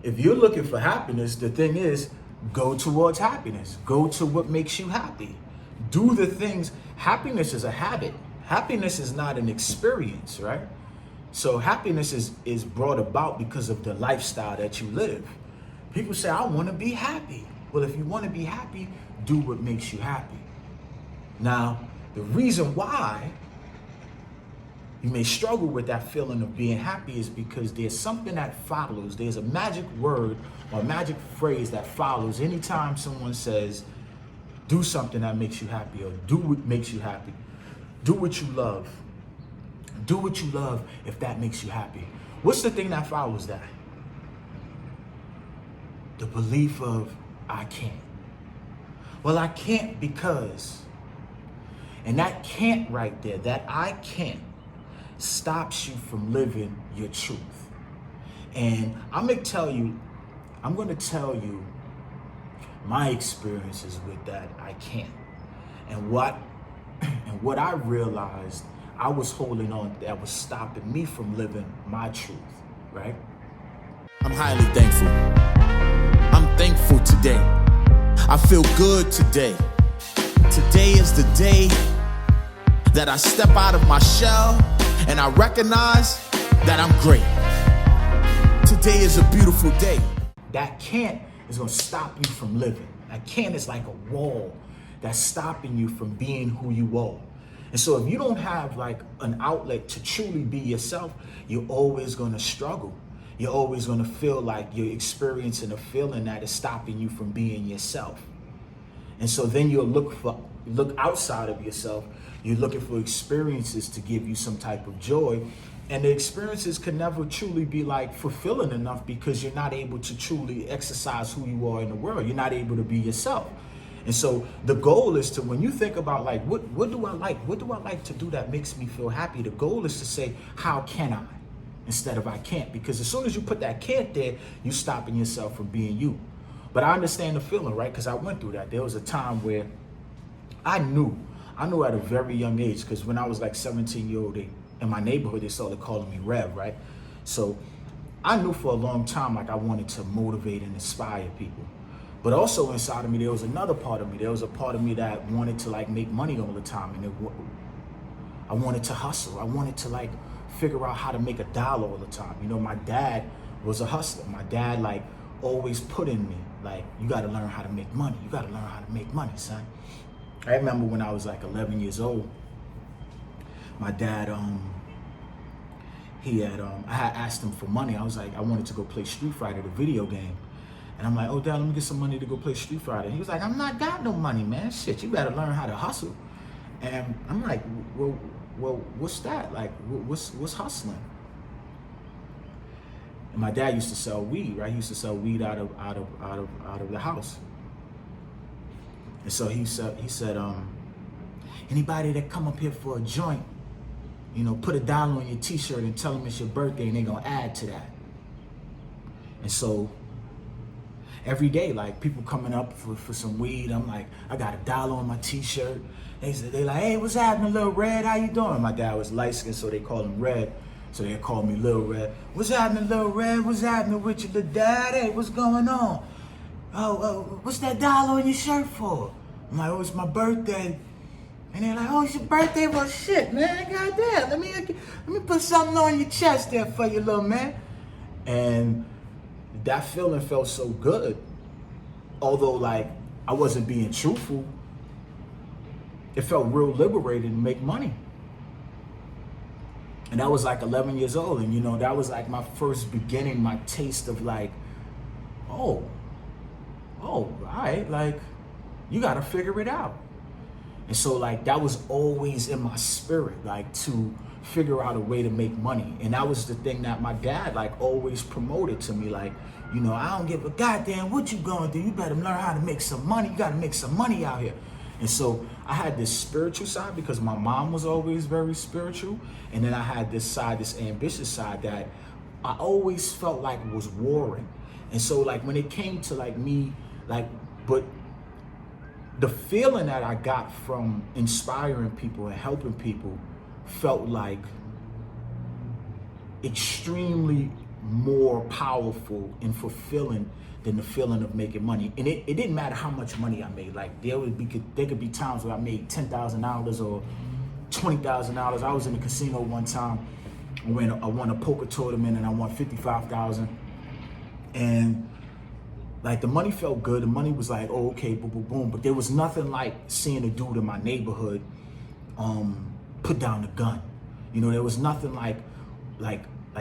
if you're looking for happiness, the thing is, go towards happiness. Go to what makes you happy. Do the things. Happiness is a habit. Happiness is not an experience, right? So happiness is brought about because of the lifestyle that you live. People say, I want to be happy. Well, if you want to be happy, do what makes you happy. Now, the reason why you may struggle with that feeling of being happy is because there's something that follows. There's a magic word or a magic phrase that follows anytime someone says, do something that makes you happy, or do what makes you happy. Do what you love. Do what you love if that makes you happy. What's the thing that follows that? The belief of, I can't. Well, I can't because, and that can't right there, that I can't, stops you from living your truth. And I'm going to tell you my experiences with that I can't. And what I realized I was holding on that was stopping me from living my truth, right? I'm highly thankful. I'm thankful today. I feel good today. Today is the day that I step out of my shell and I recognize that I'm great. Today is a beautiful day. That can't is going to stop you from living. That can't is like a wall that's stopping you from being who you are. And so if you don't have like an outlet to truly be yourself, you're always going to struggle. You're always going to feel like you're experiencing a feeling that is stopping you from being yourself. And so then you'll look outside of yourself. You're looking for experiences to give you some type of joy. And the experiences can never truly be like fulfilling enough because you're not able to truly exercise who you are in the world. You're not able to be yourself. And so the goal is to, when you think about like, what do I like? What do I like to do that makes me feel happy? The goal is to say, how can I? Instead of I can't. Because as soon as you put that can't there, you're stopping yourself from being you. But I understand the feeling, right? Because I went through that. There was a time where I knew at a very young age, because when I was like 17-year-old, in my neighborhood, they started calling me Rev, right? So I knew for a long time, like I wanted to motivate and inspire people. But also inside of me, there was another part of me. There was a part of me that wanted to like make money all the time. And I wanted to hustle. I wanted to like figure out how to make $1 all the time. You know, my dad was a hustler. My dad like always put in me, like, you got to learn how to make money. You got to learn how to make money, son. I remember when I was like 11 years old, my dad, I had asked him for money. I was like, I wanted to go play Street Fighter, the video game. And I'm like, oh, Dad, let me get some money to go play Street Fighter. He was like, I'm not got no money, man. Shit, you better learn how to hustle. And I'm like, well, what's that? Like, what's hustling? And my dad used to sell weed, right? He used to sell weed out of the house. And so he said, anybody that come up here for a joint, you know, put $1 on your t-shirt and tell them it's your birthday and they're gonna add to that. And so every day, like, people coming up for some weed, I'm like, I got $1 on my t-shirt. They like, hey, what's happening, Lil Red? How you doing? My dad was light skinned, so they called him Red. So they called me Lil Red. What's happening, Lil Red? What's happening with you, little dad? Hey, what's going on? Oh, what's that $1 on your shirt for? I'm like, oh, it's my birthday. And they're like, oh, it's your birthday? Well, shit, man, goddamn. Let me put something on your chest there for you, little man. And that feeling felt so good. Although, like, I wasn't being truthful, it felt real liberating to make money. And that was like 11 years old. And, you know, that was like my first beginning, my taste of like, oh, all right, like, you got to figure it out. And so, like, that was always in my spirit, like, to figure out a way to make money. And that was the thing that my dad, like, always promoted to me. Like, you know, I don't give a goddamn what you going to do. You better learn how to make some money. You got to make some money out here. And so I had this spiritual side because my mom was always very spiritual. And then I had this side, this ambitious side that I always felt like was warring. And so, like, when it came to, like, me, like, but the feeling that I got from inspiring people and helping people felt like extremely more powerful and fulfilling than the feeling of making money. And it didn't matter how much money I made. Like there could be times where I made $10,000 or $20,000. I was in the casino one time when I won a poker tournament and I won $55,000. And like the money felt good. The money was like, oh, okay, boom, boom, boom. But there was nothing like seeing a dude in my neighborhood put down the gun. You know, there was nothing like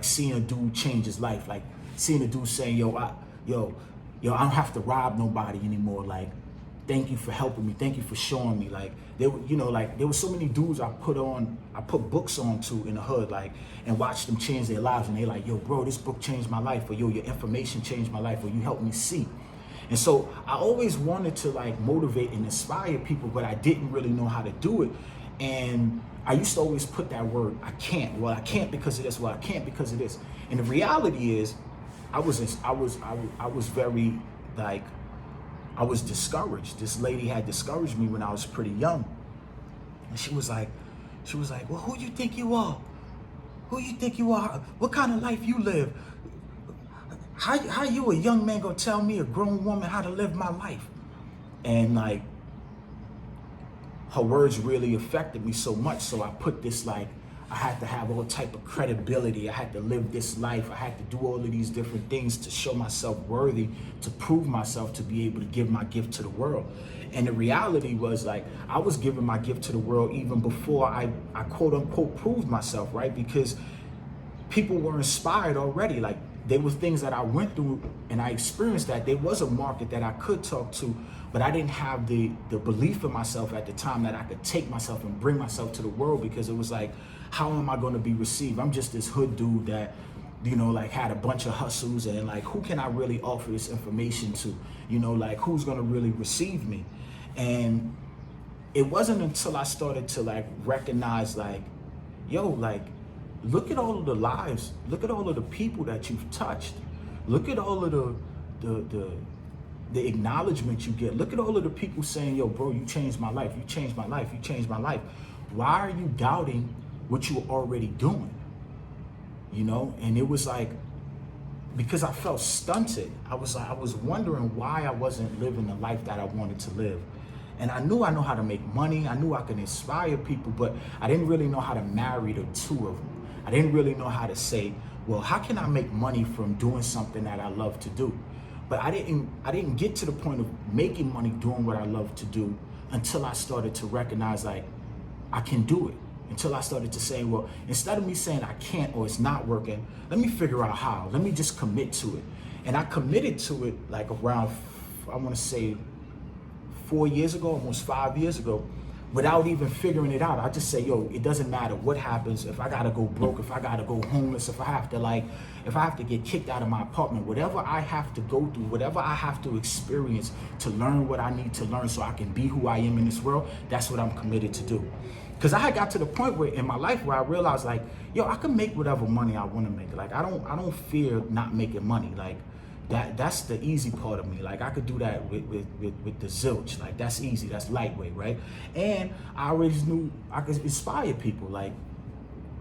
seeing a dude change his life. Like seeing a dude saying, yo, I don't have to rob nobody anymore. Like, thank you for helping me. Thank you for showing me. Like there were so many dudes I put books on to in the hood, like, and watched them change their lives. And they like, yo, bro, this book changed my life, or yo, your information changed my life, or you helped me see. And so I always wanted to like motivate and inspire people, but I didn't really know how to do it. And I used to always put that word, I can't. Well, I can't because of this. Well, I can't because of this. And the reality is, I was very like, I was discouraged. This lady had discouraged me when I was pretty young. And she was like, well, who you think you are? Who you think you are? What kind of life you live? How you a young man gonna tell me, a grown woman, how to live my life? And like, her words really affected me so much. So I put this like, I had to have all type of credibility. I had to live this life. I had to do all of these different things to show myself worthy, to prove myself, to be able to give my gift to the world. And the reality was like, I was giving my gift to the world even before I quote unquote proved myself, right? Because people were inspired already. Like there were things that I went through and I experienced that there was a market that I could talk to, but I didn't have the belief in myself at the time that I could take myself and bring myself to the world, because it was like, how am I going to be received? I'm just this hood dude that, you know, like had a bunch of hustles, and like, who can I really offer this information to? You know, like, who's going to really receive me? And it wasn't until I started to like recognize like, yo, like, look at all of the lives, look at all of the people that you've touched, look at all of the acknowledgement you get, look at all of the people saying, yo, bro, you changed my life, you changed my life, you changed my life. Why are you doubting what you were already doing? You know? And it was like, because I felt stunted. I was wondering why I wasn't living the life that I wanted to live. And I knew I know how to make money. I knew I could inspire people, but I didn't really know how to marry the two of them. I didn't really know how to say, well, how can I make money from doing something that I love to do? But I didn't get to the point of making money doing what I love to do until I started to recognize like, I can do it. Until I started to say, well, instead of me saying I can't or it's not working, let me figure out how. Let me just commit to it. And I committed to it like around, I want to say 4 years ago, almost 5 years ago, without even figuring it out. I just say, yo, it doesn't matter what happens. If I got to go broke, if I got to go homeless, if I have to get kicked out of my apartment, whatever I have to go through, whatever I have to experience to learn what I need to learn so I can be who I am in this world, that's what I'm committed to do. Because I had got to the point where in my life where I realized like, yo, I can make whatever money I want to make. Like I don't fear not making money. Like that's the easy part of me. Like I could do that with the zilch. Like that's easy. That's lightweight, right? And I always knew I could inspire people. Like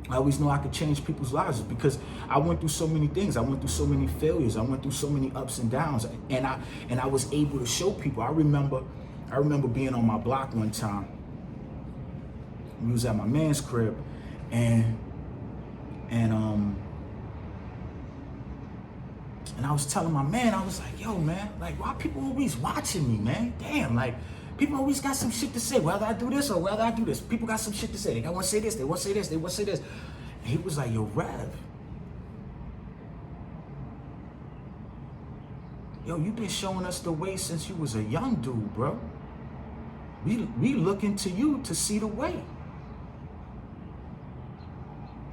I always knew I could change people's lives because I went through so many things. I went through so many failures. I went through so many ups and downs. And I was able to show people. I remember being on my block one time. We was at my man's crib, and I was telling my man, I was like, yo, man, like, why people always watching me, man? Damn, like, people always got some shit to say, whether I do this or whether I do this. People got some shit to say. They want to say this, they want to say this, they want to say this. And he was like, yo, Rev, yo, you been showing us the way since you was a young dude, bro. We looking to you to see the way.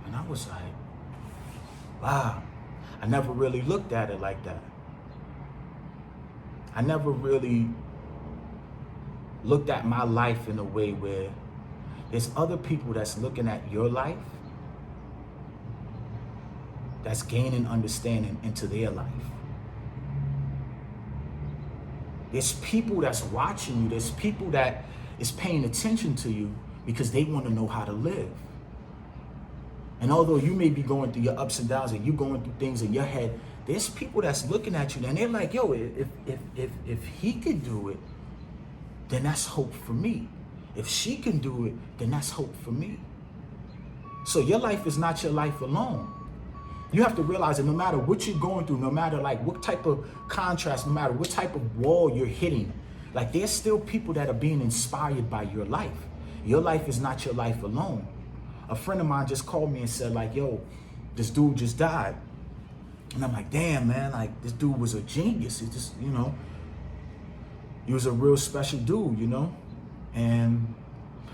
And I was like, wow, I never really looked at it like that. I never really looked at my life in a way where there's other people that's looking at your life that's gaining understanding into their life. There's people that's watching you. There's people that is paying attention to you because they want to know how to live. And although you may be going through your ups and downs and you going through things in your head, there's people that's looking at you and they're like, yo, if he could do it, then that's hope for me. If she can do it, then that's hope for me. So your life is not your life alone. You have to realize that no matter what you're going through, no matter like what type of contrast, no matter what type of wall you're hitting, like there's still people that are being inspired by your life. Your life is not your life alone. A friend of mine just called me and said like, yo, this dude just died. And I'm like, damn, man, like this dude was a genius. He just, he was a real special dude, And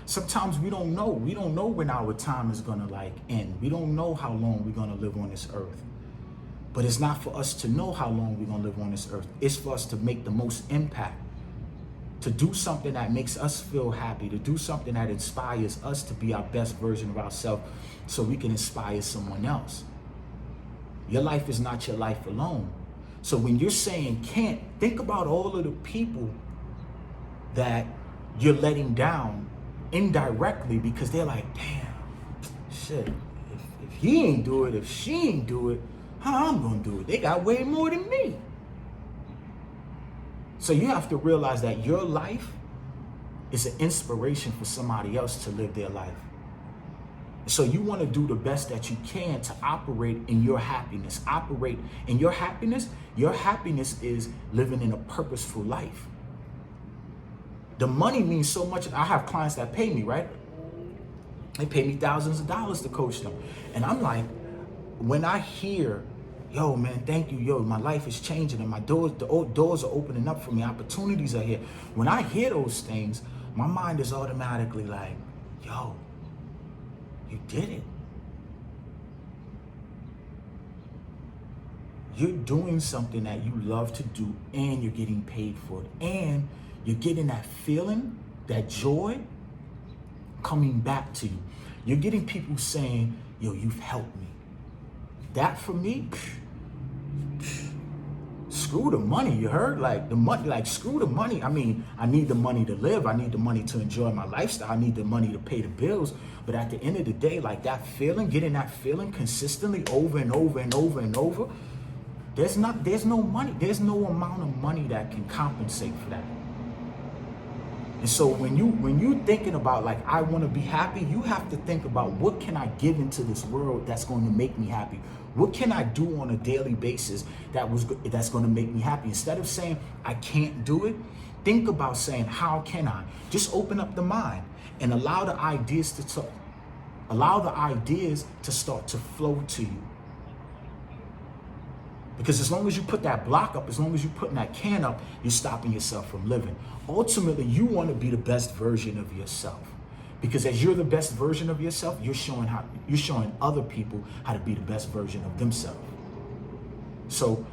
sometimes we don't know. We don't know when our time is gonna like end. We don't know how long we're gonna live on this earth. But it's not for us to know how long we're gonna live on this earth. It's for us to make the most impact, to do something that makes us feel happy, to do something that inspires us to be our best version of ourselves so we can inspire someone else. Your life is not your life alone. So when you're saying can't, think about all of the people that you're letting down indirectly because they're like, damn, shit, if he ain't do it, if she ain't do it, how I'm gonna do it? They got way more than me. So you have to realize that your life is an inspiration for somebody else to live their life. So you want to do the best that you can to operate in your happiness. Operate in your happiness. Your happiness is living in a purposeful life. The money means so much. I have clients that pay me, right? They pay me thousands of dollars to coach them. And I'm like, when I hear, yo, man, thank you, yo, my life is changing and the old doors are opening up for me, opportunities are here. When I hear those things, my mind is automatically like, yo, you did it. You're doing something that you love to do and you're getting paid for it. And you're getting that feeling, that joy coming back to you. You're getting people saying, yo, you've helped me. That for me, screw the money, you heard? Like the money, like screw the money. I mean, I need the money to live. I need the money to enjoy my lifestyle. I need the money to pay the bills. But at the end of the day, like that feeling, getting that feeling consistently over and over and over and over, there's no money. There's no amount of money that can compensate for that. And so when you thinking about like, I want to be happy, you have to think about what can I give into this world that's going to make me happy? What can I do on a daily basis that's going to make me happy? Instead of saying I can't do it, think about saying how can I? Just open up the mind and allow the ideas to start to flow to you. Because as long as you put that block up, as long as you're putting that can up, you're stopping yourself from living. Ultimately, you want to be the best version of yourself. Because as you're the best version of yourself, you're showing other people how to be the best version of themselves. So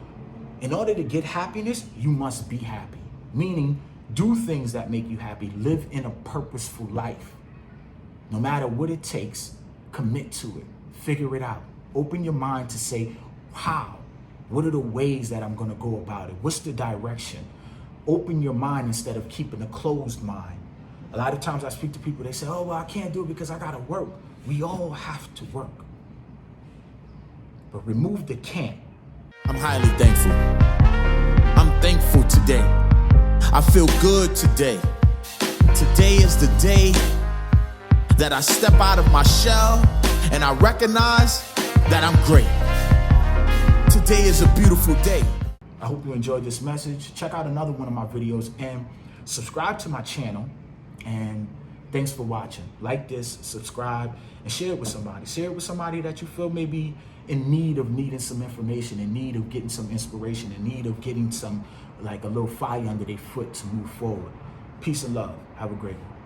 in order to get happiness, you must be happy. Meaning, do things that make you happy. Live in a purposeful life. No matter what it takes, commit to it. Figure it out. Open your mind to say, how? What are the ways that I'm going to go about it? What's the direction? Open your mind instead of keeping a closed mind. A lot of times I speak to people, they say, oh, well, I can't do it because I got to work. We all have to work. But remove the can't. I'm highly thankful. I'm thankful today. I feel good today. Today is the day that I step out of my shell and I recognize that I'm great. Today is a beautiful day. I hope you enjoyed this message. Check out another one of my videos and subscribe to my channel. And thanks for watching. Like this, subscribe, and share it with somebody. Share it with somebody that you feel may be in need of needing some information, in need of getting some inspiration, in need of getting some, like a little fire under their foot to move forward. Peace and love. Have a great one.